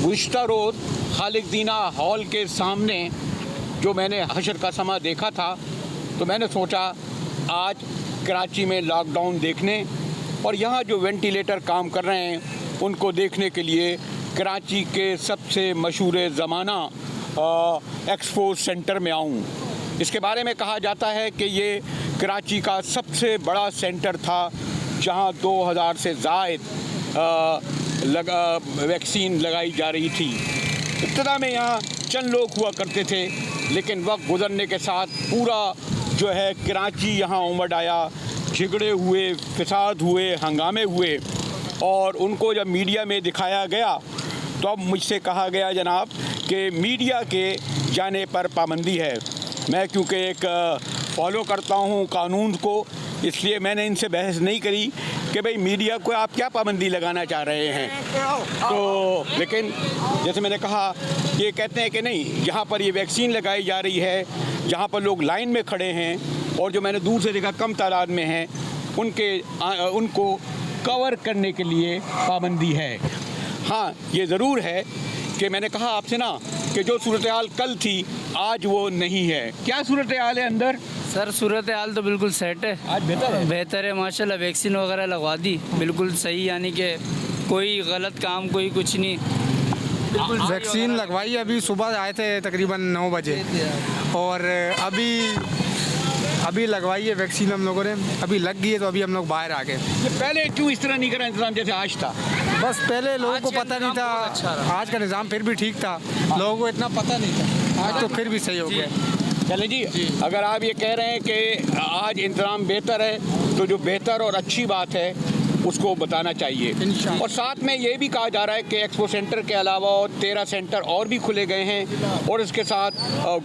गुज़िश्ता रोज़ खालिद दीना hall के सामने जो मैंने हशर का समा देखा था, तो मैंने सोचा आज कराची में लॉकडाउन देखने और यहाँ जो वेंटिलेटर काम कर रहे हैं उनको देखने के लिए कराची के सबसे मशहूर ज़माना एक्सपो सेंटर में आऊँ। इसके बारे में कहा जाता है कि ये कराची का सबसे बड़ा सेंटर था जहाँ 2000 से ज़ायद वैक्सीन लगाई जा रही थी। इब्तिदा में यहाँ चंद लोग हुआ करते थे, लेकिन वक्त गुज़रने के साथ पूरा जो है कराची यहाँ उमड़ आया। झगड़े हुए, फसाद हुए, हंगामे हुए और उनको जब मीडिया में दिखाया गया तो अब मुझसे कहा गया जनाब कि मीडिया के जाने पर पाबंदी है। मैं क्योंकि एक फॉलो करता हूँ कानून को, इसलिए मैंने इनसे बहस नहीं करी कि भाई मीडिया को आप क्या पाबंदी लगाना चाह रहे हैं। तो लेकिन जैसे मैंने कहा, ये कहते हैं कि नहीं, यहाँ पर ये वैक्सीन लगाई जा रही है, जहाँ पर लोग लाइन में खड़े हैं और जो मैंने दूर से देखा कम तादाद में हैं, उनको कवर करने के लिए पाबंदी है। हाँ, ये ज़रूर है कि मैंने कहा आपसे ना कि जो सूरत हाल कल थी आज वो नहीं है। क्या सूरत हाल है अंदर? सर सूरत हाल तो बिल्कुल सेट है, आज बेहतर है माशाल्लाह। वैक्सीन वगैरह लगवा दी, बिल्कुल सही, यानी कि कोई गलत काम, कोई कुछ नहीं। वैक्सीन लगवाई अभी सुबह आए थे तकरीबन 9 बजे और अभी लगवाई है वैक्सीन हम लोगों ने, अभी लग गई है तो अभी हम लोग बाहर आ गए। ये पहले क्यों इस तरह नहीं करा इंतजाम जैसे आज था? बस पहले लोगों को पता नहीं था, आज का निज़ाम फिर भी ठीक था, लोगों को इतना पता नहीं था, आज तो फिर भी सही हो गया। चले जी, अगर आप ये कह रहे हैं कि आज इंतजाम बेहतर है तो जो बेहतर और अच्छी बात है उसको बताना चाहिए। और साथ में ये भी कहा जा रहा है कि एक्सपो सेंटर के अलावा 13 सेंटर और भी खुले गए हैं और इसके साथ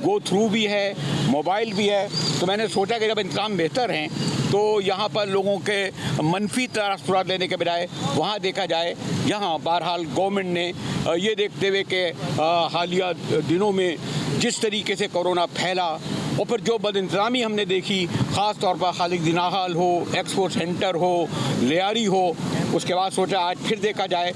गो थ्रू भी है, मोबाइल भी है। तो मैंने सोचा कि जब इंतजाम बेहतर हैं तो यहाँ पर लोगों के मनफी तासुरात लेने के बजाय वहाँ देखा जाए। यहाँ बहरहाल गवर्नमेंट ने ये देखते हुए कि हालिया दिनों में जिस तरीके से कोरोना फैला और फिर जो बदइंतज़ामी हमने देखी, ख़ास तौर पर खालिद दीना हॉल हो, एक्सपो सेंटर हो, लियारी हो, उसके बाद सोचा आज फिर देखा जाए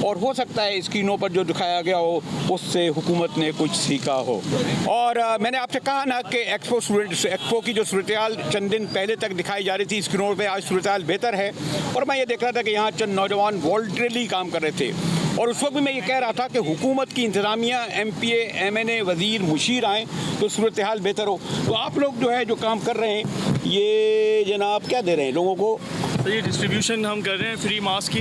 और हो सकता है स्क्रीनों पर जो दिखाया गया हो उससे हुकूमत ने कुछ सीखा हो। और मैंने आपसे कहा ना कि एक्सपो की जो सूरत हाल चंद दिन पहले तक दिखाई जा रही थी स्क्रीनों पर, आज सूरत हाल बेहतर है। और मैं ये देख रहा था कि यहाँ चंद नौजवान वॉलंटरीली काम कर रहे थे और उस वक्त भी मैं ये कह रहा था कि हुकूमत की इंतज़ामिया, MPA, MNA, वज़ीर, मुशीर आएँ तो सूरत हाल बेहतर हो। तो आप लोग जो है जो काम कर रहे हैं, ये जनाब क्या दे रहे हैं लोगों को? तो ये डिस्ट्रीब्यूशन हम कर रहे हैं फ्री मास्क की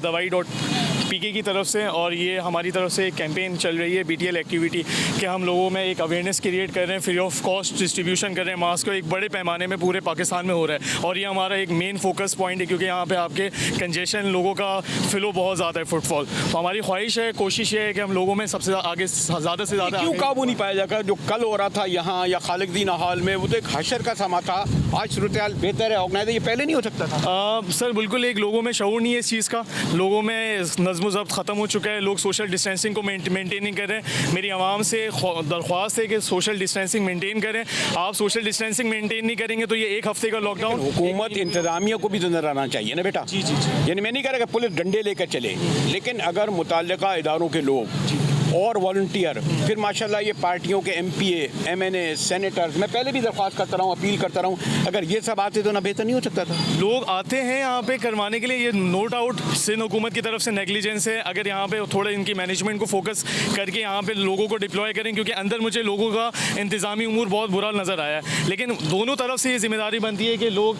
दवाई.pk की तरफ से, और ये हमारी तरफ से एक कैंपेन चल रही है BTL एक्टिविटी कि हम लोगों में एक अवेयरनेस क्रिएट कर रहे हैं, फ्री ऑफ कॉस्ट डिस्ट्रीब्यूशन कर रहे हैं मास्क को, एक बड़े पैमाने में पूरे पाकिस्तान में हो रहा है। और ये हमारा एक मेन फोकस पॉइंट है क्योंकि यहाँ पे आपके कंजेशन, लोगों का फ्लो बहुत ज़्यादा है, फुटफॉल। तो हमारी ख्वाहिश है, कोशिश ये है कि हम लोगों में सबसे आगे ज़्यादा से ज़्यादा। क्यों काबू नहीं पाया जाएगा? जो कल हो रहा था यहाँ या खालिद दीना हॉल में, वो तो एक हशर का समा था, आज सूरत हाल बेहतर है, ऑर्गेनाइजर ये पहले नहीं हो सकता था। सर बिल्कुल, एक लोगों में शऊर नहीं है इस चीज़ का, लोगों में नज़्म ज़ब्त ख़त्म हो चुका है, लोग सोशल डिस्टेंसिंग को मेंटेन नहीं कर रहे हैं। मेरी आवाम से दरख्वास्त है कि सोशल डिस्टेंसिंग मेंटेन करें। आप सोशल डिस्टेंसिंग मेंटेन नहीं करेंगे तो ये एक हफ्ते का लॉकडाउन। हुकूमत इंतज़ामिया को भी तो नजर आना चाहिए ना बेटा। जी जी जी। यानी मैं नहीं कह रहा कि पुलिस डंडे लेकर चले, लेकिन अगर मुताल्लिका इदारों के लोग और वॉलंटियर, फिर माशाल्लाह ये पार्टियों के MPA, MNA, सेनेटर्स, मैं पहले भी दरख्वास्त करता रहा हूँ, अपील करता रहा हूँ, अगर ये सब आते तो ना बेहतर नहीं हो सकता था? लोग आते हैं यहाँ पे करवाने के लिए, ये नो डाउट सिंध हुकूमत की तरफ से नेग्लिजेंस है। अगर यहाँ पे थोड़ा इनकी मैनेजमेंट को फोकस करके यहाँ पे लोगों को डिप्लॉय करें, क्योंकि अंदर मुझे लोगों का इंतज़ामी उमूर बहुत बुरा नज़र आया है। लेकिन दोनों तरफ से ये जिम्मेदारी बनती है कि लोग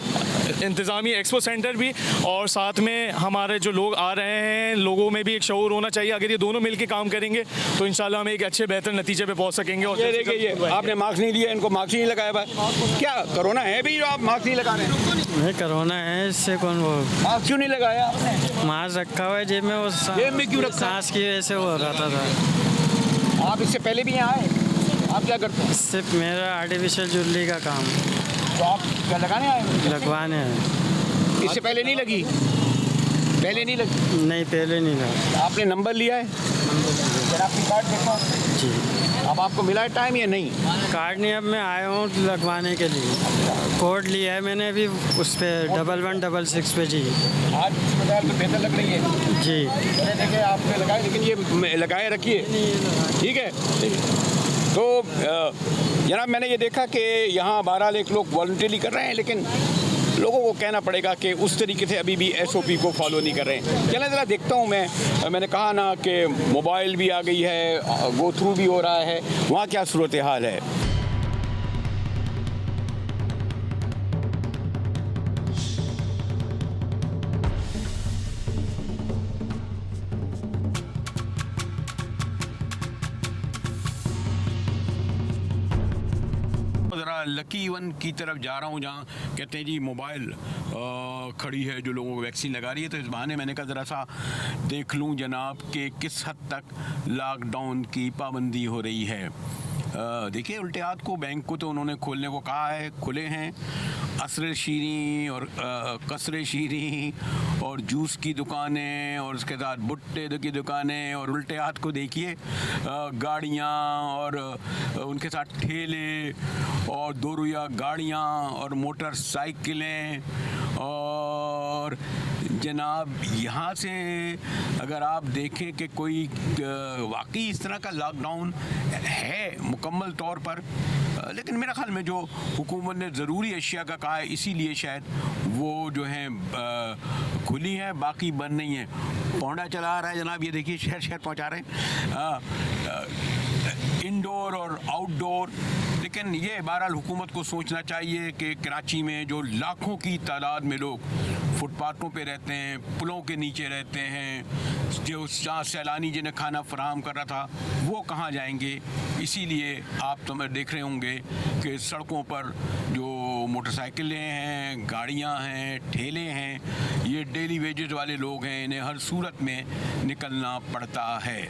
इंतज़ामी एक्सपो सेंटर भी और साथ में हमारे जो लोग आ रहे हैं, लोगों में भी एक शऊर होना चाहिए। अगर ये दोनों मिल के काम करेंगे तो इंशाल्लाह हम एक अच्छे बेहतर नतीजे पे पहुंच सकेंगे। और ये देखिए, ये आपने मास्क नहीं लिया, इनको मास्क ही नहीं लगाया भाई। क्या कोरोना है भी जो आप मास्क नहीं लगा रहे हैं? नहीं, कोरोना है, इससे कौन वो मास्क क्यों नहीं लगाया आपने? मास्क रखा हुआ है जेब में, वो जेब में क्यों रखा? सांस की वजह से हो रहा था। आप इससे पहले भी यहाँ आए? आप क्या करते हैं? इससे मेरा आर्टिफिशियल ज्वेलरी का काम, तो आप क्या लगाने आए? लगवाने हैं। इससे पहले नहीं लगी? पहले नहीं लगी? नहीं, पहले नहीं लगा। आपने नंबर लिया है? जरा आपकी कार्ड देखो। जी। अब आपको मिला है टाइम या नहीं? कार्ड नहीं, अब मैं आया हूँ लगवाने के लिए। कोड लिया है मैंने अभी उस पर 1166 पे जी। आज अस्पताल तो बेहतर लग रही है जी। देखिए आपने लगाए, लेकिन ये लगाए रखिए, ठीक है। तो जनाब मैंने ये देखा कि यहाँ 12 लाख लोग वॉलंटरी कर रहे हैं, लेकिन लोगों को कहना पड़ेगा कि उस तरीके से अभी भी SOP को फॉलो नहीं कर रहे हैं। चलें ज़रा देखता हूँ मैंने कहा ना कि मोबाइल भी आ गई है, गो थ्रू भी हो रहा है, वहाँ क्या सूरत हाल है। ज़रा लकी वन की तरफ जा रहा हूँ, जहाँ कहते हैं जी मोबाइल खड़ी है जो लोगों को वैक्सीन लगा रही है। तो इस बहाने मैंने कहा ज़रा सा देख लूँ जनाब कि किस हद तक लॉकडाउन की पाबंदी हो रही है। देखिए उल्टे हाथ को बैंक को तो उन्होंने खोलने को कहा है, खुले हैं। असर शीरी और कसरे शीरी और जूस की दुकानें और उसके साथ भुट्टे की दुकानें, और उल्टे हाथ को देखिए गाड़ियाँ और उनके साथ ठेले और दो रुपया गाड़ियाँ और मोटरसाइकिलें। और जनाब यहाँ से अगर आप देखें कि कोई वाकई इस तरह का लॉकडाउन है मुकम्मल तौर पर, लेकिन मेरा ख्याल में जो हुकूमत ने ज़रूरी अशिया का कहा है इसीलिए शायद वो जो है खुली है, बाकी बंद नहीं है। पौंडा चला रहा है जनाब, ये देखिए शहर शहर पहुँचा रहे हैं, इंडोर और आउटडोर। लेकिन ये बहरहाल हुकूमत को सोचना चाहिए कि कराची में जो लाखों की तादाद में लोग फुटपाथों पे रहते हैं, पुलों के नीचे रहते हैं, जो सैलानी जिन्हें खाना फराहम कर रहा था वो कहाँ जाएंगे। इसीलिए आप तो मैं देख रहे होंगे कि सड़कों पर जो मोटरसाइकिलें हैं, गाड़ियाँ हैं, ठेले हैं, ये डेली वेजेस वाले लोग हैं, इन्हें हर सूरत में निकलना पड़ता है।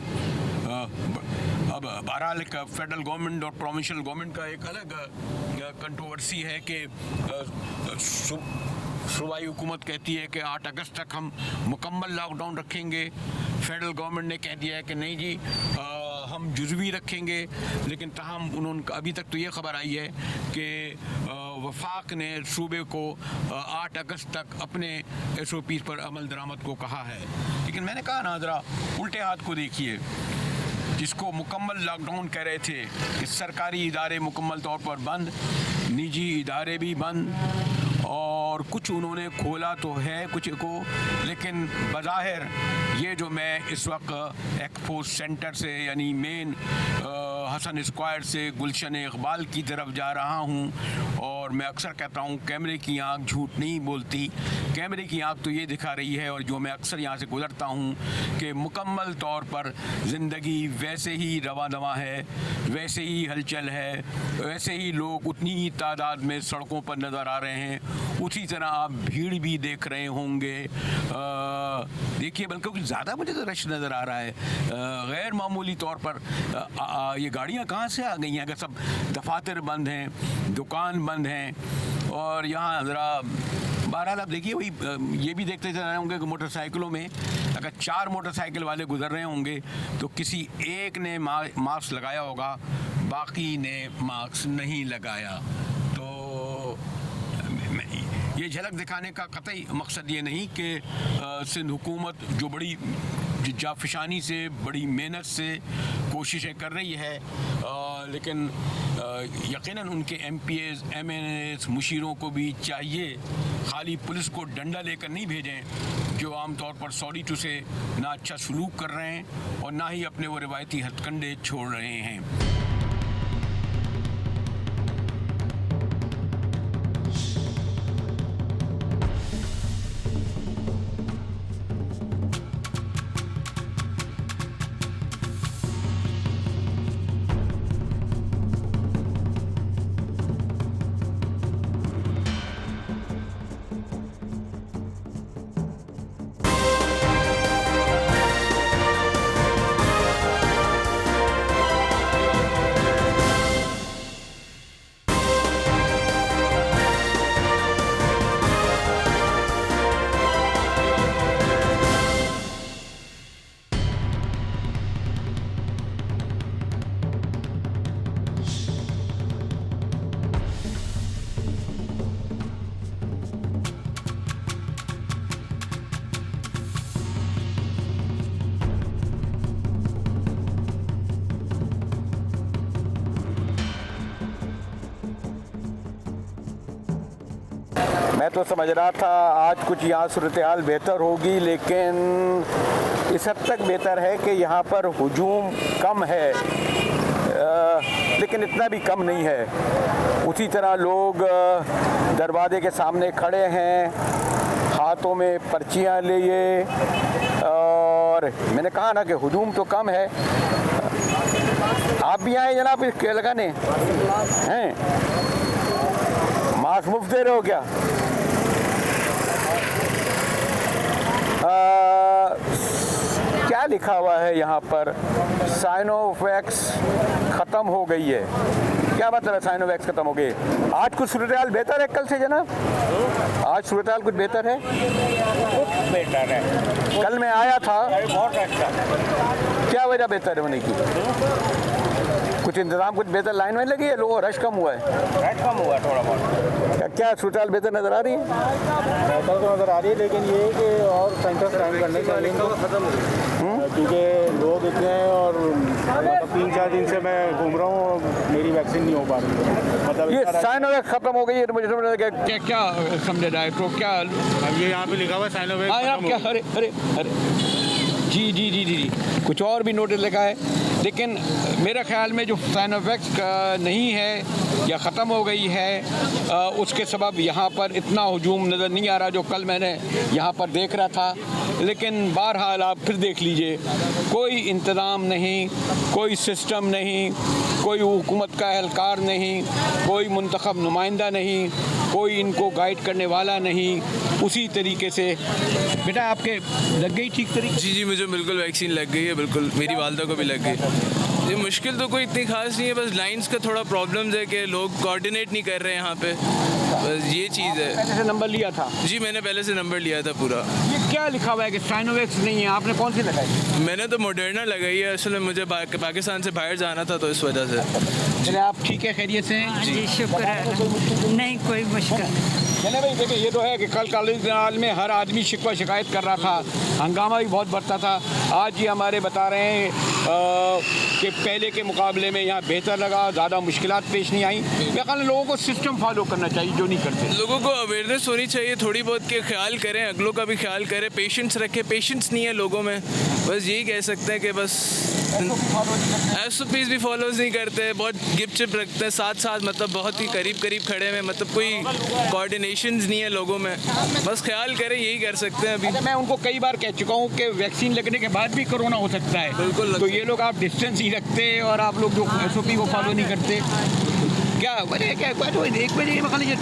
अब बहरहाल एक फेडरल गवर्नमेंट और प्रोविंशियल गवर्नमेंट का एक अलग कंट्रोवर्सी है कि सूबाई हुकूमत कहती है कि 8 अगस्त तक हम मुकम्मल लॉकडाउन रखेंगे। फेडरल गवर्नमेंट ने कह दिया है कि नहीं जी हम जुज़वी रखेंगे। लेकिन ताहम उन्होंने अभी तक तो ये खबर आई है कि वफाक ने सूबे को 8 अगस्त तक अपने SOP पर अमल दरामद को कहा है। लेकिन मैंने कहा ना ज़रा उल्टे हाथ को देखिए, जिसको मुकम्मल लॉकडाउन कह रहे थे कि सरकारी इदारे मुकम्मल तौर पर बंद, निजी इदारे भी बंद, और कुछ उन्होंने खोला तो है कुछ को, लेकिन बज़ाहिर ये जो मैं इस वक्त एक्सपो सेंटर से यानी मेन हसन स्क्वायर से गुलशन इकबाल की तरफ जा रहा हूँ, और मैं अक्सर कहता हूँ कैमरे की आँख झूठ नहीं बोलती। कैमरे की आँख तो ये दिखा रही है, और जो मैं अक्सर यहाँ से गुजरता हूँ कि मुकम्मल तौर पर ज़िंदगी वैसे ही रवा दवा है, वैसे ही हलचल है, वैसे ही लोग उतनी ही तादाद में सड़कों पर नज़र आ रहे हैं, उसी तरह आप भीड़ भी देख रहे होंगे। देखिए बल्कि कुछ ज़्यादा मुझे तो रश नज़र आ रहा है, गैर मामूली तौर पर। ये गाड़ियाँ कहाँ से आ गई हैं? अगर सब दफातर बंद हैं, दुकान बंद हैं, और यहाँ ज़रा बहरहाल आप देखिए वही ये भी देखते चल रहे होंगे कि मोटरसाइकिलों में अगर 4 मोटरसाइकिल वाले गुजर रहे होंगे तो किसी एक ने मास्क लगाया होगा, बाकी ने मास्क नहीं लगाया। तो ये झलक दिखाने का कतई मकसद ये नहीं कि सिंध हुकूमत जो बड़ी जाफिशानी से, बड़ी मेहनत से कोशिशें कर रही है, लेकिन यकीनन उनके MPs, MNAs, मुशीरों को भी चाहिए खाली पुलिस को डंडा लेकर नहीं भेजें, जो आमतौर पर सॉरी टू से ना अच्छा सलूक कर रहे हैं और ना ही अपने वो रिवायती हथकंडे छोड़ रहे हैं। मैं तो समझ रहा था आज कुछ यहाँ सूरत हाल बेहतर होगी, लेकिन इस हद तक बेहतर है कि यहाँ पर हुजूम कम है, लेकिन इतना भी कम नहीं है। उसी तरह लोग दरवाजे के सामने खड़े हैं, हाथों में पर्चियाँ लिए, और मैंने कहा ना कि हुजूम तो कम है। आप भी आए जनाब इसके लगाने हैं? मास्क मुफ्त दे रहे हो क्या? क्या लिखा हुआ है यहाँ पर? साइनोवैक्स ख़त्म हो गई है। क्या मतलब है साइनोवैक्स ख़त्म हो गई? आज कुछ सूरत हाल बेहतर है कल से जनाब? आज सूरत हाल कुछ बेहतर है? कुछ बेहतर है। कल मैं आया था, बहुत अच्छा। क्या वजह बेहतर है होने की? कुछ इंतजाम, कुछ बेहतर लाइन में लगी है, लोगों रश कम हुआ है? रश कम हुआ थोड़ा बहुत। क्या सूरत हाल बेहतर नज़र आ रही है? बेहतर तो नज़र आ रही है, लेकिन ये है कि और सेंटर कायम करने चाहिए क्योंकि लोग इतने हैं और मतलब 3-4 दिन से मैं घूम रहा हूँ, मेरी वैक्सीन नहीं हो पा रही है। मतलब ये साइनोवैक्स खत्म हो गई है, तो मुझे समझ क्या क्या समझ रहा है? तो क्या ये यहाँ पे लिखा हुआ है साइनोवैक्स क्या? अरे अरे अरे जी जी जी जी जी, कुछ और भी नोटिस लिखा है, लेकिन मेरा ख्याल में जो साइनोवैक्स नहीं है या ख़त्म हो गई है, उसके सबब यहाँ पर इतना हुजूम नज़र नहीं आ रहा जो कल मैंने यहाँ पर देख रहा था। लेकिन बहरहाल आप फिर देख लीजिए, कोई इंतज़ाम नहीं, कोई सिस्टम नहीं, कोई हुकूमत का एहलकार नहीं, कोई मुंतखब नुमाइंदा नहीं, कोई इनको गाइड करने वाला नहीं। उसी तरीके से बेटा आपके लग गई ठीक तरीके? जी जी, मुझे बिल्कुल वैक्सीन लग गई है, बिल्कुल मेरी वालदा को भी लग गई। ये मुश्किल तो कोई इतनी खास नहीं है, बस लाइंस का थोड़ा प्रॉब्लम्स है कि लोग कोऑर्डिनेट नहीं कर रहे हैं यहाँ पे, बस ये चीज़ है। पहले से नंबर लिया था? जी मैंने पहले से नंबर लिया था पूरा। ये क्या लिखा हुआ है कि साइनोवैक्स नहीं है? आपने कौन सी लगाई? मैंने तो मॉडर्ना लगाई है, असल में मुझे पाकिस्तान से बाहर जाना था तो इस वजह से। चले आप ठीक है, खैरियत से हैं? जी शुक्र है, नहीं कोई मुश्किल नहीं। चले भाई, देखिए ये तो है कि कल कॉलेज में हर आदमी शिकवा शिकायत कर रहा था, हंगामा भी बहुत बढ़ता था। आज ये हमारे बता रहे हैं कि पहले के मुकाबले में यहाँ बेहतर लगा, ज़्यादा मुश्किलात पेश नहीं आई। मेरे ख्याल में लोगों को सिस्टम फॉलो करना चाहिए जो नहीं करते। लोगों को अवेयरनेस होनी चाहिए थोड़ी बहुत, के ख्याल करें, अगलों का भी ख्याल करें, पेशेंस रखें। पेशेंस नहीं है लोगों में, बस यही कह सकते हैं कि बस SOPs भी फॉलोज नहीं करते, बहुत गिप चिप रखते हैं साथ साथ, मतलब बहुत ही करीब करीब खड़े हैं, मतलब कोई कोऑर्डिनेशंस नहीं है लोगों में। बस ख्याल करें, यही कर सकते हैं अभी। मैं उनको कई बार कह चुका हूँ कि वैक्सीन लगने के बाद भी कोरोना हो सकता है। बिल्कुल। तो ये लोग आप डिस्टेंस ही रखते और आप लोग जो SOP को फॉलो नहीं करते, क्या वजह? क्या एक बजे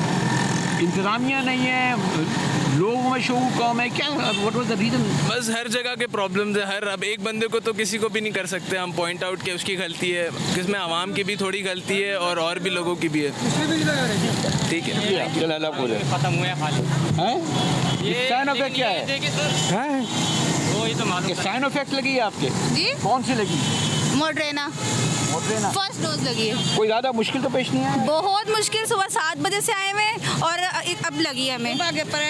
इंतज़ामिया नहीं है, लोगों में शोर कम है, क्या व्हाट वाज द रीज़न? बस हर जगह के प्रॉब्लम्स है, हर अब एक बंदे को तो किसी को भी नहीं कर सकते हम पॉइंट आउट कि उसकी गलती है, किसमें आवाम की भी थोड़ी गलती है और भी लोगों की भी है। ठीक है, ख़त्म हुए हैं? ये साइन इफेक्ट क्या है? हैं? वो ये तो मालूम साइन इफेक्ट लगी है आपके? जी कौन सी लगी? मॉडर्ना फर्स्ट डोज लगी है। कोई ज़्यादा मुश्किल तो पेश नहीं है? बहुत मुश्किल, सुबह 7 बजे से आए हुए और अब लगी है हमें,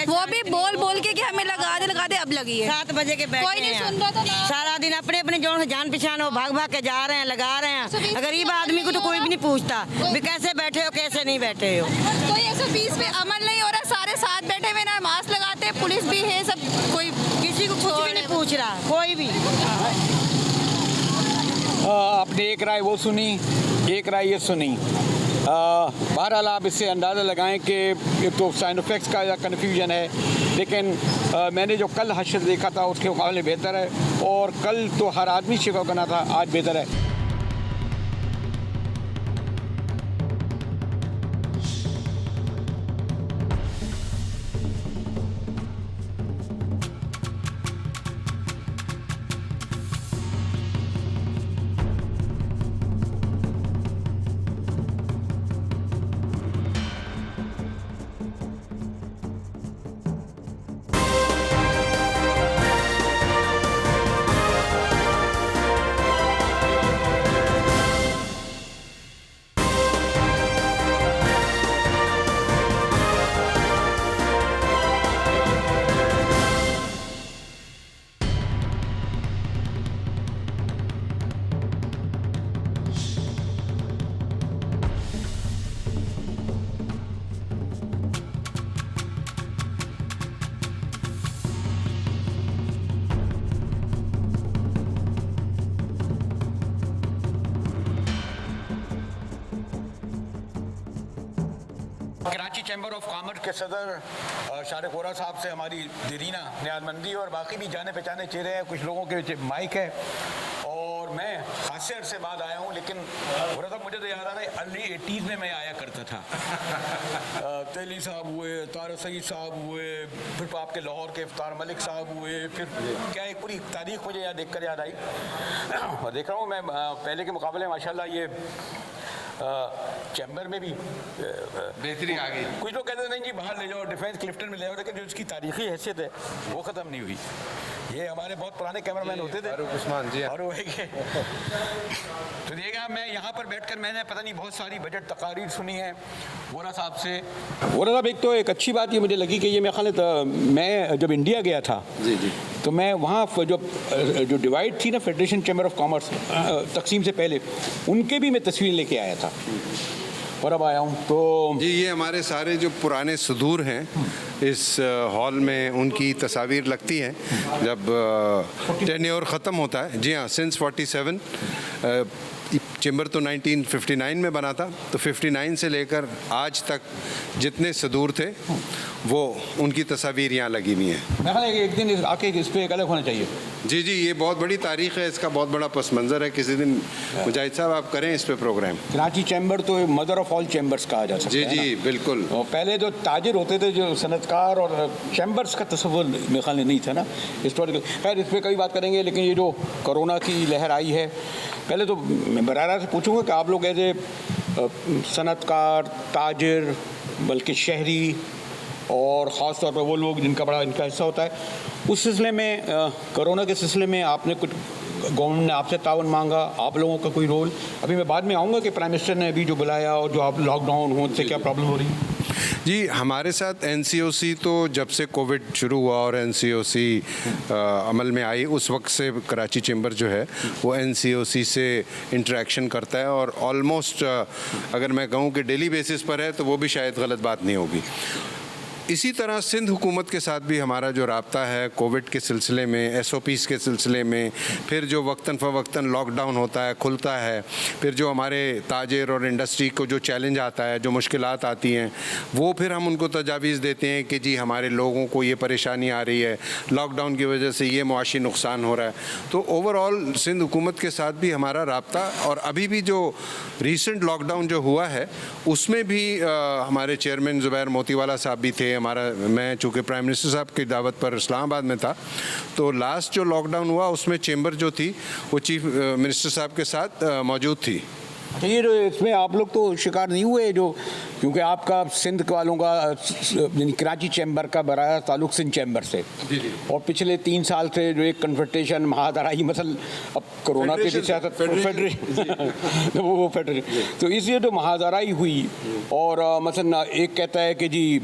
वो भी बोल बोल के कि हमें लगा दे अब लगी है। 7 बजे के बैठे कोई नहीं सुन रहा था ना। सारा दिन अपने अपने जो जान पहचान हो भाग भाग के जा रहे हैं, लगा रहे हैं। गरीब आदमी को तो कोई भी नहीं पूछता भी कैसे बैठे हो कैसे नहीं बैठे हो। कोई 120 पे अमल नहीं हो रहा, सारे साथ बैठे हुए ना, मास्क लगाते, पुलिस भी है, सब कोई किसी को कुछ भी नहीं पूछ रहा कोई भी। आपने एक राय वो सुनी, एक राय ये सुनी। बहरहाल आप इससे अंदाज़ा लगाएं कि एक तो साइन इफेक्ट्स का या कन्फ्यूजन है, लेकिन मैंने जो कल हशर देखा था उसके मुकाबले बेहतर है, और कल तो हर आदमी शिकवा करना था, आज बेहतर है। चैम्बर ऑफ कॉमर्स के सदर शारिक वोरा साहब से हमारी दीरीना न्याजमंदी और बाकी भी जाने पहचाने चेहरे हैं, कुछ लोगों के माइक है। और मैं खासे अरसे बाद आया हूँ, लेकिन वोरा साहब मुझे तो याद आ रहा है अर्ली 80s में मैं आया करता था। तेली साहब हुए, तारक सईद साहब हुए, फिर आपके लाहौर के इफ्तार मलिक साहब हुए, फिर क्या एक पूरी तारीख मुझे यहाँ देखकर याद आई। और देख रहा हूँ मैं पहले के मुकाबले माशाल्लाह ये चैम्बर में भी बेहतरी आ गई। कुछ लोग कहते हैं नहीं जी बाहर ले जाओ, डिफेंस क्लिफ्टन में ले जाओ, लेकिन जो उसकी तारीखी हैसियत है वो ख़त्म नहीं हुई। ये हमारे बहुत पुराने कैमरामैन होते थे फारूक उस्मान जी, और वो है कि तो देखिएगा मैं यहाँ पर बैठकर मैंने पता नहीं बहुत सारी बजट तकारीर सुनी है वोरा साहब से। वोरा साहब एक तो एक अच्छी बात ये मुझे लगी कि ये मेरे ख्याल मैं जब इंडिया गया था जी जी, तो मैं वहाँ जो डिवाइड थी ना फेडरेशन चैम्बर ऑफ कॉमर्स तकसीम से पहले, उनके भी मैं तस्वीर लेके आया था और अब आया हूँ। तो जी ये हमारे सारे जो पुराने सदूर हैं इस हॉल में उनकी तस्वीर लगती हैं जब टेन्योर ख़त्म होता है। जी हाँ, सिंस 47 चैम्बर तो 1959 में बना था, तो 59 से लेकर आज तक जितने सदूर थे वो उनकी तस्वीर यहाँ लगी हुई हैं। मैं ख्याल है कि एक दिन आके इस पर एक अलग होना चाहिए। जी जी, ये बहुत बड़ी तारीख़ है, इसका बहुत बड़ा पस मंज़र है। किसी दिन मुजाहिद साहब आप करें इस पे प्रोग्राम। कराची चैम्बर तो मदर ऑफ ऑल चैम्बर्स कहा जा सकता जी है। जी बिल्कुल। और पहले जो ताजिर होते थे, जो सनतकार और चैम्बर्स का तस्वुर मेरे ख्याल में नहीं था ना हिस्टोरिकल। खैर इस पर कई बात करेंगे, लेकिन ये जो कोरोना की लहर आई है, पहले तो मैं बरारा से पूछूंगा कि आप लोग ऐसे सनतकार, ताजिर, बल्कि शहरी और ख़ास तौर पर वो लोग जिनका बड़ा इनका हिस्सा होता है, उस सिलसिले में कोरोना के सिलसिले में आपने कुछ गवर्नमेंट ने आपसे तावन मांगा, आप लोगों का कोई रोल? अभी मैं बाद में आऊँगा कि प्राइम मिनिस्टर ने अभी जो बुलाया और जो आप लॉकडाउन हो उससे क्या प्रॉब्लम हो रही है? जी हमारे साथ एनसीओसी तो जब से कोविड शुरू हुआ और एनसीओसी अमल में आई उस वक्त से कराची चैम्बर जो है वो एनसीओसी से इंटरेक्शन करता है, और ऑलमोस्ट अगर मैं कहूँ कि डेली बेसिस पर है तो वो भी शायद गलत बात नहीं होगी। इसी तरह सिंध हुकूमत के साथ भी हमारा जो राब्ता है कोविड के सिलसिले में, SOPs के सिलसिले में, फिर जो वक्तन फ़वक्तन लॉकडाउन होता है खुलता है, फिर जो हमारे ताजिर और इंडस्ट्री को जो चैलेंज आता है, जो मुश्किलात आती हैं, वो फिर हम उनको तजावीज़ देते हैं कि जी हमारे लोगों को ये परेशानी आ रही है, लॉकडाउन की वजह से ये मुआशी नुकसान हो रहा है। तो ओवरऑल सिंध हुकूमत के साथ भी हमारा राब्ता, और अभी भी जो रिसेंट लॉकडाउन जो हुआ है उसमें भी हमारे चेयरमैन ज़ुबैर मोतीवाला साहब भी थे। मैं चूँकि प्राइम मिनिस्टर साहब की दावत पर इस्लामाबाद में था, तो लास्ट जो लॉकडाउन हुआ उसमें चैम्बर जो थी वो चीफ मिनिस्टर साहब के साथ मौजूद थी। ये इसमें आप लोग तो शिकार नहीं हुए जो, क्योंकि आपका सिंध वालों का यानी कराची चैम्बर का बड़ा ताल्लुक सिंध चैम्बर से, और पिछले 3 साल से जो एक कन्फ्रंटेशन महादाराई मसल अब कोरोना के सियासत फेडरेशन वो फेडरेशन, तो इसलिए तो महादाराई हुई। और मसलन एक कहता है कि जी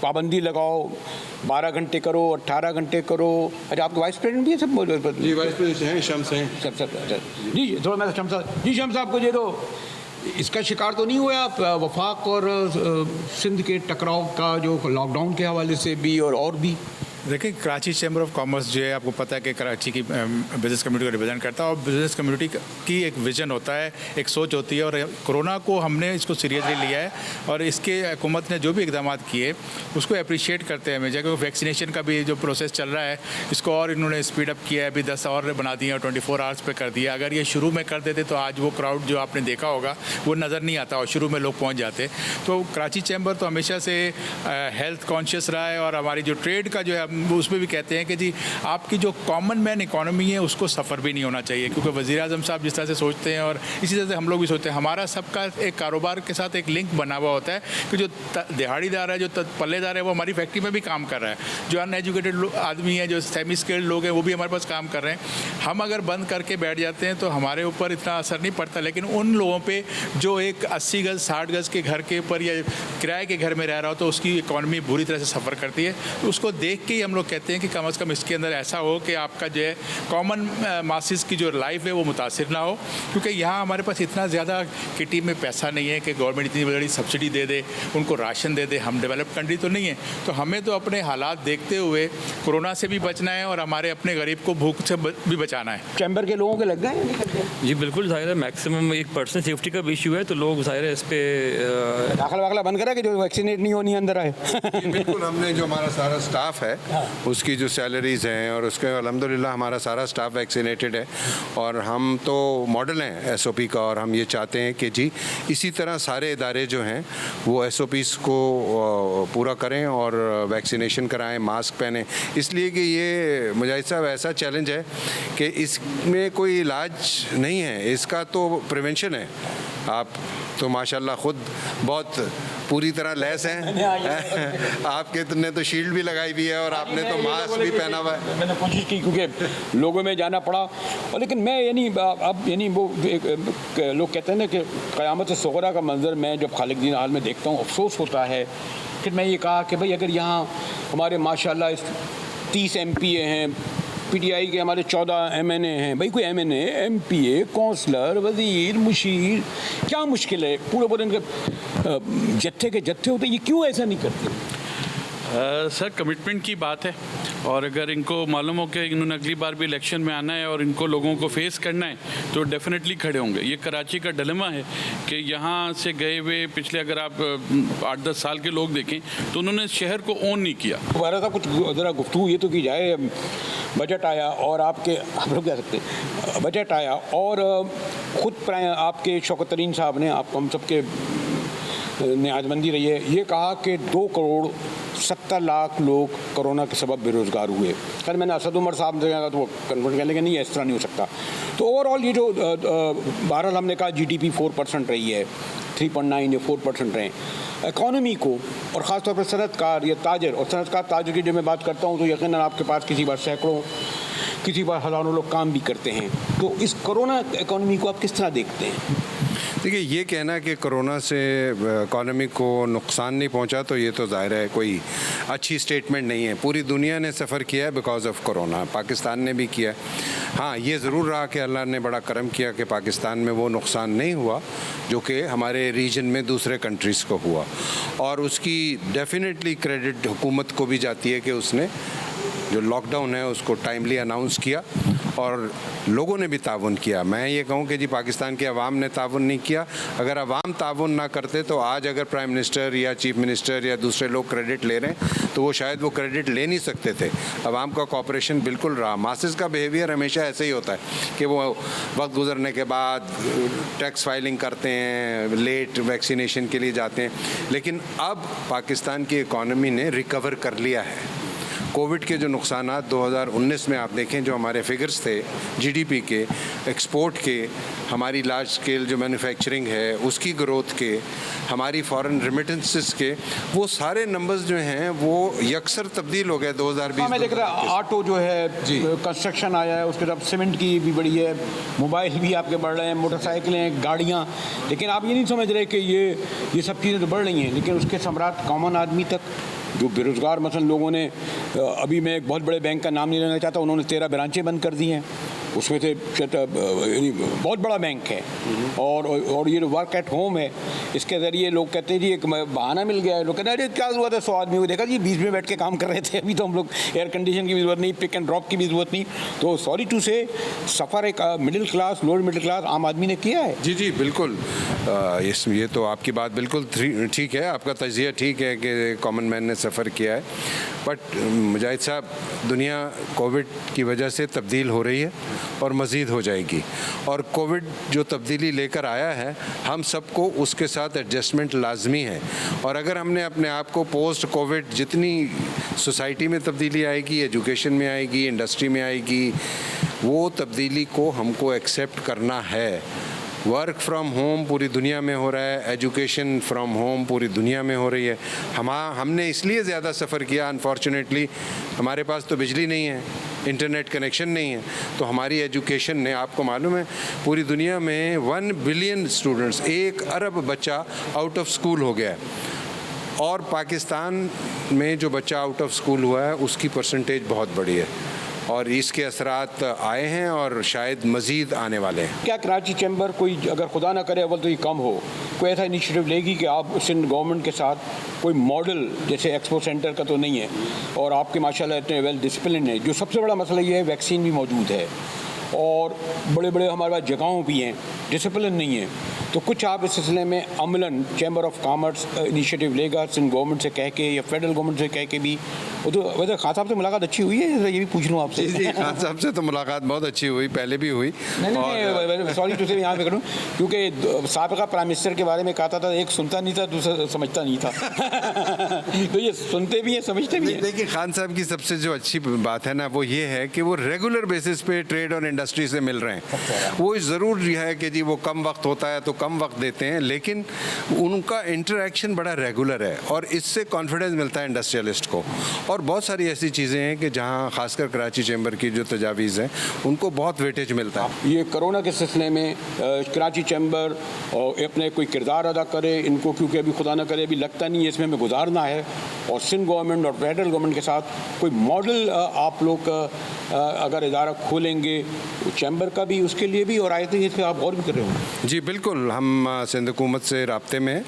पाबंदी लगाओ, 12 घंटे करो, 18 घंटे करो। अच्छा आपके वाइस प्रेसिडेंट भी है सब? जी वाइस प्रेसिडेंट हैं, शम्स हैं। सब जी थोड़ा मैं शम्स साहब जी, शम्स साहब को ये तो इसका शिकार तो नहीं हुए आप वफाक और सिंध के टकराव का, जो लॉकडाउन के हवाले से भी और भी? देखिए कराची चैम्बर ऑफ कॉमर्स जो है आपको पता है कि कराची की बिज़नेस कम्युनिटी को रिप्रेजेंट करता है, और बिज़नेस कम्युनिटी की एक विज़न होता है, एक सोच होती है। और कोरोना को हमने इसको सीरियसली लिया है, और इसके हुकूमत ने जो भी इकदाम किए उसको अप्रिशिएट करते हैं हमें। क्योंकि वैक्सीनेशन का भी जो प्रोसेस चल रहा है इसको और इन्होंने स्पीड अप किया है, अभी 10 और बना दिए और 24 आवर्स पे कर दिया। अगर ये शुरू में कर देते तो आज वो क्राउड जो आपने देखा होगा वो नज़र नहीं आता, और शुरू में लोग पहुँच जाते। तो कराची चैम्बर तो हमेशा से हेल्थ कॉन्शियस रहा है, और हमारी जो ट्रेड का जो है उसमें भी कहते हैं कि जी आपकी जो कॉमन मैन इकॉनमी है उसको सफ़र भी नहीं होना चाहिए। क्योंकि वज़ीर आज़म साहब जिस तरह से सोचते हैं और इसी तरह से हम लोग भी सोचते हैं, हमारा सबका एक कारोबार के साथ एक लिंक बना हुआ होता है कि जो दिहाड़ीदार है, जो पल्लेदार है, वो हमारी फैक्ट्री में भी काम कर रहा है। जो अनएजुकेटेड आदमी है, जो सेमी स्किल्ड लोग हैं, वो भी हमारे पास काम कर रहे हैं। हम अगर बंद करके बैठ जाते हैं तो हमारे ऊपर इतना असर नहीं पड़ता, लेकिन उन लोगों पर जो एक 80 गज़ 60 गज़ के घर के ऊपर या किराए के घर में रह रहा हो तो उसकी इकॉनमी बुरी तरह से सफ़र करती है। तो उसको देख के ही हम लोग कहते हैं कि कम से कम इसके अंदर ऐसा हो कि आपका जो है कॉमन मासिस की जो लाइफ है वो मुतासिर ना हो, क्योंकि यहाँ हमारे पास इतना ज़्यादा किटी में पैसा नहीं है कि गवर्नमेंट इतनी बड़ी सब्सिडी दे दे, उनको राशन दे दे। हम डेवलप्ड कंट्री तो नहीं है, तो हमें तो अपने हालात देखते हुए कोरोना से भी बचना है और हमारे अपने गरीब को भूख से भी बचाना है। चैम्बर के लोगों के लग गए? जी बिल्कुल, जाहिर है मैक्सिमम एक पर्सनल सेफ्टी का भी इशू है, तो लोग जाहिर है इस पे दाखिला वाखला बंद करा कि जो वैक्सीनेट नहीं होनी अंदर आए। बिल्कुल, हमने जो हमारा सारा स्टाफ है उसकी जो सैलरीज हैं और उसके अल्हम्दुलिल्लाह हमारा सारा स्टाफ वैक्सीनेटेड है और हम तो मॉडल हैं SOP का, और हम ये चाहते हैं कि जी इसी तरह सारे इदारे जो हैं वो SOPs को पूरा करें और वैक्सीनेशन कराएं, मास्क पहने, इसलिए कि ये मुजाहिद साहब ऐसा चैलेंज है कि इसमें कोई इलाज नहीं है, इसका तो प्रिवेंशन है। आप तो माशाल्लाह खुद बहुत पूरी तरह लैस हैं। आपने तो शील्ड भी लगाई हुई है और आपने तो मास्क भी पहना हुआ है। मैंने कोशिश की क्योंकि लोगों में जाना पड़ा, और लेकिन मैं अब वो लोग कहते हैं ना कि क़यामत सुग़रा का मंजर मैं जब खालिक दीन हाल में देखता हूँ अफसोस होता है। फिर मैं ये कहा कि भाई अगर यहाँ हमारे माशाल्लाह 30 MPA हैं, PTI के हमारे 14 MNA हैं, भाई कोई MNA MPA कौंसलर वज़ीर मुशीर, क्या मुश्किल है? पूरे इनके जत्थे के जत्थे होते, ये क्यों ऐसा नहीं करते? सर कमिटमेंट की बात है, और अगर इनको मालूम हो कि इन्होंने अगली बार भी इलेक्शन में आना है और इनको लोगों को फेस करना है तो डेफिनेटली खड़े होंगे। ये कराची का डिलेमा है कि यहाँ से गए हुए पिछले अगर आप 8-10 साल के लोग देखें तो उन्होंने शहर को ओन नहीं किया। दोबारा सा कुछ ज़रा गुफ्तगू ये तो की जाए, बजट आया और आपके आप लोग कह सकते हैं बजट आया और ख़ुद आपके शौकत तरीन साहब ने, आप हम सब के न्याजमंदी रही है, ये कहा कि 2,70,00,000 लोग कोरोना के सबब बेरोज़गार हुए। खैर मैंने असद उमर साहब से कहा तो वो कन्वर्ट कर लेंगे, नहीं इस तरह नहीं हो सकता। तो ओवरऑल ये जो बहरहाल हमने कहा GDP 4% रही है, 3.9 या 4% रहे। इकॉनमी को और ख़ास तौर पर सनतकार या ताजर, और सनतकार ताजर की जब मैं बात करता हूँ तो यकीनन आपके पास किसी बार सैकड़ों, किसी बार हज़ारों लोग काम भी करते हैं। तो इस कोरोना इकॉनमी को आप किस तरह देखते हैं? देखिए, ये कहना कि कोरोना से इकॉनमी को नुकसान नहीं पहुंचा तो ये तो ज़ाहिर है कोई अच्छी स्टेटमेंट नहीं है। पूरी दुनिया ने सफ़र किया है बिकॉज ऑफ कोरोना, पाकिस्तान ने भी किया। हाँ, ये ज़रूर रहा कि अल्लाह ने बड़ा करम किया कि पाकिस्तान में वो नुकसान नहीं हुआ जो कि हमारे रीजन में दूसरे कंट्रीज़ को हुआ, और उसकी डेफिनेटली क्रेडिट हुकूमत को भी जाती है कि उसने जो लॉकडाउन है उसको टाइमली अनाउंस किया और लोगों ने भी ताउन किया। मैं ये कहूँ कि जी पाकिस्तान के अवाम ने ताउन नहीं किया। अगर अवाम ताउन ना करते तो आज अगर प्राइम मिनिस्टर या चीफ मिनिस्टर या दूसरे लोग क्रेडिट ले रहे हैं तो वो शायद वो क्रेडिट ले नहीं सकते थे। अवाम का कॉपरेशन बिल्कुल रहा। मासेस का बिहेवियर हमेशा ऐसे ही होता है कि वो वक्त गुजरने के बाद टैक्स फाइलिंग करते हैं, लेट वैक्सीनेशन के लिए जाते हैं, लेकिन अब पाकिस्तान की इकॉनमी ने रिकवर कर लिया है। कोविड के जो नुकसानात 2019 में आप देखें, जो हमारे फिगर्स थे GDP के, एक्सपोर्ट के, हमारी लार्ज स्केल जो मैन्युफैक्चरिंग है उसकी ग्रोथ के, हमारी फॉरेन रेमिटेंसेस के, वो सारे नंबर्स जो हैं वो यकसर तब्दील हो गए 2020। मैं देख रहा ऑटो जो है, कंस्ट्रक्शन आया है, उसके साथ सीमेंट की भी बढ़ी है, मोबाइल भी आपके बढ़ रहे हैं, मोटरसाइकिलें, गाड़ियाँ। लेकिन आप ये नहीं समझ रहे कि ये सब चीज़ें तो बढ़ रही हैं, लेकिन उसके सम्राट कॉमन आदमी तक जो बेरोज़गार, मसलन लोगों ने, अभी मैं एक बहुत बड़े बैंक का नाम नहीं लेना चाहता, उन्होंने 13 ब्रांचें बंद कर दी हैं, उसमें से बहुत बड़ा बैंक है। और ये वर्क एट होम है, इसके ज़रिए लोग कहते हैं जी एक बहाना मिल गया है। लोग कहते हैं अरे क्या ज़रूरत है 100 आदमी को, देखा जी 20 में बैठ के काम कर रहे थे, अभी तो हम लोग एयर कंडीशन की भी ज़रूरत नहीं, पिक एंड ड्रॉप की भी ज़रूरत नहीं। तो सॉरी टू से सफ़र एक middle class, lower middle class आम आदमी ने किया है। जी बिल्कुल, ये तो आपकी बात बिल्कुल ठीक है, आपका तजिया ठीक है कि कॉमन मैन ने सफ़र किया है। बट मुजाहिद साहब, दुनिया कोविड की वजह से तब्दील हो रही है और मज़ीद हो जाएगी, और कोविड जो तब्दीली लेकर आया है हम सबको उसके साथ एडजस्टमेंट लाजमी है। और अगर हमने अपने आप को पोस्ट कोविड, जितनी सोसाइटी में तब्दीली आएगी, एजुकेशन में आएगी, इंडस्ट्री में आएगी, वो तब्दीली को हमको एक्सेप्ट करना है। वर्क फ्रॉम होम पूरी दुनिया में हो रहा है, एजुकेशन फ्रॉम होम पूरी दुनिया में हो रही है। हमने इसलिए ज़्यादा सफ़र किया, अनफॉर्चुनेटली हमारे पास तो बिजली नहीं है, इंटरनेट कनेक्शन नहीं है, तो हमारी एजुकेशन ने, आपको मालूम है पूरी दुनिया में 1 बिलियन स्टूडेंट्स, 1 अरब बच्चा आउट ऑफ स्कूल हो गया है। और पाकिस्तान में जो बच्चा आउट ऑफ स्कूल हुआ है उसकी परसेंटेज बहुत बड़ी है और इसके असरात आए हैं और शायद मज़ीद आने वाले हैं। क्या कराची चैम्बर कोई अगर खुदा ना करे अव्वल तो ये कम हो, कोई ऐसा इनिशिएटिव लेगी कि आप सिंध गवर्नमेंट के साथ कोई मॉडल, जैसे एक्सपो सेंटर का तो नहीं है और आपके माशाल्लाह इतने वेल डिसिप्लिन है, जो सबसे बड़ा मसला ये है वैक्सीन भी मौजूद है और बड़े बड़े हमारे पास जगहों भी हैं, डिसिप्लिन नहीं है, तो कुछ आप इस सिलसिले में Amlan chamber of commerce initiative लेगा सिंध गवर्नमेंट से कह के या फेडरल गवर्नमेंट से कह के भी? वो तो वैसे खान साहब से मुलाकात अच्छी हुई है, ये भी पूछ लूँ आपसे। जी खान साहब से तो मुलाकात बहुत अच्छी हुई, पहले भी हुई। नहीं सॉरी टू से यहाँ पे करूँ, क्योंकि साबिका प्राइम मिनिस्टर के बारे में कहा था एक सुनता नहीं था दूसरा समझता नहीं था तो ये सुनते भी हैं समझते भी हैं। देखिए खान साहब की सबसे जो अच्छी बात है ना वो ये है कि वो रेगुलर बेसिस पे ट्रेड और इंडस्ट्री से मिल रहे हैं। वो ज़रूर है कि जी वो कम वक्त होता है तो कम वक्त देते हैं, लेकिन उनका इंटरेक्शन बड़ा रेगुलर है और इससे कॉन्फिडेंस मिलता है इंडस्ट्रियलिस्ट को। और बहुत सारी ऐसी चीज़ें हैं कि जहाँ खासकर कराची चैम्बर की जो तजावीज़ हैं उनको बहुत वेटेज मिलता है। ये कोरोना के सिलसिले में कराची चैम्बर अपने कोई किरदार अदा करे इनको, क्योंकि अभी खुदा ना करे अभी लगता नहीं है इसमें हमें गुजारना है, और सिंध गवर्नमेंट और फेडरल गवर्नमेंट के साथ कोई मॉडल आप लोग अगर इदारा खोलेंगे चैम्बर का भी, उसके लिए भी, और आई थिंक इस पर आप और भी कर रहे हो। जी बिल्कुल, हम सिंध हुकूमत से राब्ते में हैं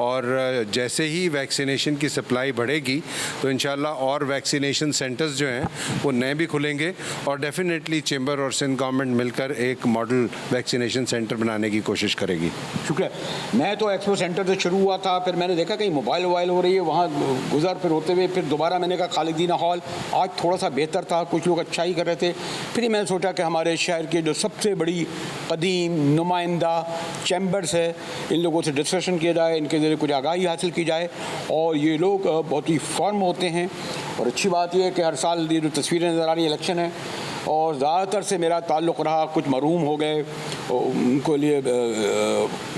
और जैसे ही वैक्सीनेशन की सप्लाई बढ़ेगी तो इंशाल्लाह और वैक्सीनेशन सेंटर्स जो हैं वो नए भी खुलेंगे और डेफिनेटली चैम्बर और सिंध गवर्नमेंट मिलकर एक मॉडल वैक्सीनेशन सेंटर बनाने की कोशिश करेगी। शुक्रिया। मैं तो एक्सपो सेंटर से शुरू हुआ था, फिर मैंने देखा कहीं मोबाइल वोबाइल हो रही है, वहाँ गुजर फिर होते हुए फिर दोबारा मैंने कहा खालिदीना हॉल आज थोड़ा सा बेहतर था, कुछ लोग अच्छा ही कर रहे थे। फिर मैंने सोचा कि हमारे शहर के जो सबसे बड़ी कदीम नुमाइंदा चैम्बर्स है इन लोगों से डिस्कशन किया जाए, इनके ज़रिए कुछ आगाही हासिल की जाए, और ये लोग बहुत ही फर्म होते हैं। और अच्छी बात यह है कि हर साल ये जो तस्वीरें नज़र आ रही इलेक्शन है और ज़्यादातर से मेरा ताल्लुक़ रहा, कुछ मरूम हो गए उनको लिए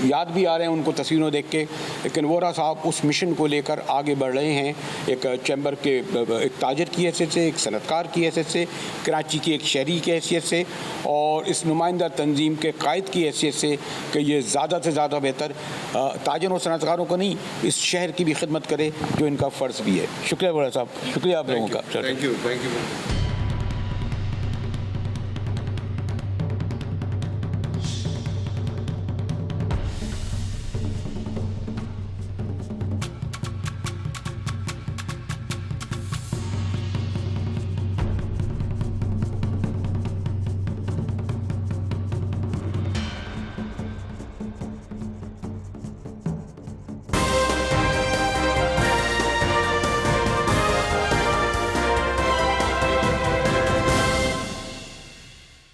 याद भी आ रहे हैं उनको तस्वीरों देख के, लेकिन वोरा साहब उस मिशन को लेकर आगे बढ़ रहे हैं, एक चैम्बर के एक ताजर की हैसियत से, एक सनतकार की हैसियत से, कराची की एक शहरी की हैसियत से और इस नुमाइंदा तंजीम के कायद की हैसियत से कि ये ज़्यादा से ज़्यादा बेहतर ताजरों और सनतकारों को नहीं इस शहर की भी खिदमत करे जो इनका फ़र्ज़ भी है। शुक्रिया वोरा साहब, शुक्रिया आप लोगों का। Thank you.